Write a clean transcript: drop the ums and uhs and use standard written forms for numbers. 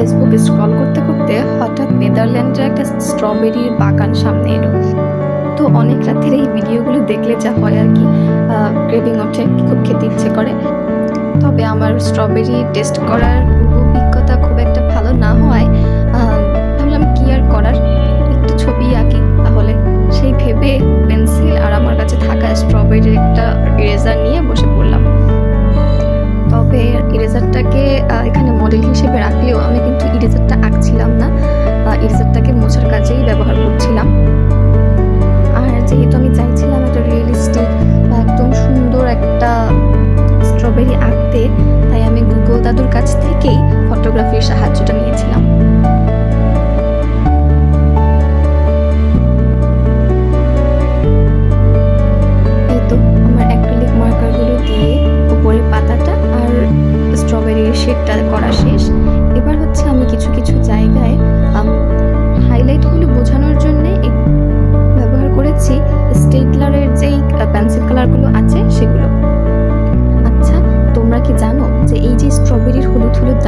ফেসবুকে স্ক্রল করতে করতে হঠাৎ নেদারল্যান্ডের একটা স্ট্রবেরির বাগান সামনে এলো। তো অনেক রাতের এই ভিডিওগুলো দেখলে যা হয় আর কি, ক্রেভিং ওঠে, খুব খেতে ইচ্ছে করে। তবে আমার স্ট্রবেরি টেস্ট করার পূর্ব অভিজ্ঞতা খুব একটা ভালো না হওয়ায় ভাবলাম কি আর করার, একটু ছবি আঁকি তাহলে। সেই ভেবে পেন্সিল আর আমার কাছে থাকা স্ট্রবেরির একটা ইরেজার নিয়ে বসে পড়লাম। তবে ইরেজারটাকে এখানে মডেল হিসেবে রাখলেও আমি কিন্তু ইরেজারটা আঁকছিলাম না, ইরেজারটাকে মোছার কাজেই ব্যবহার করছিলাম। আর যেহেতু আমি চাইছিলাম একটা রিয়েলিস্টিক বা একদম সুন্দর একটা স্ট্রবেরি আঁকতে, তাই আমি গুগল দাদুর কাছ থেকেই ফটোগ্রাফির সাহায্যটা নিয়েছিলাম। এই তো আমার অ্যাক্রিলিক মার্কারগুলো দিয়ে উপরের পাতাটা আর স্ট্রবেরির শেডটা করা শেষ। এবার হচ্ছে আমি কিছু কিছু জায়গায় হাইলাইটগুলো বোঝানোর জন্য ব্যবহার করেছি স্টেটলারের যেই পেন্সিল কালারগুলো আছে সেগুলো। আচ্ছা, তোমরা কি জানো যে এই যে স্ট্রবেরির হলুদ হলুদ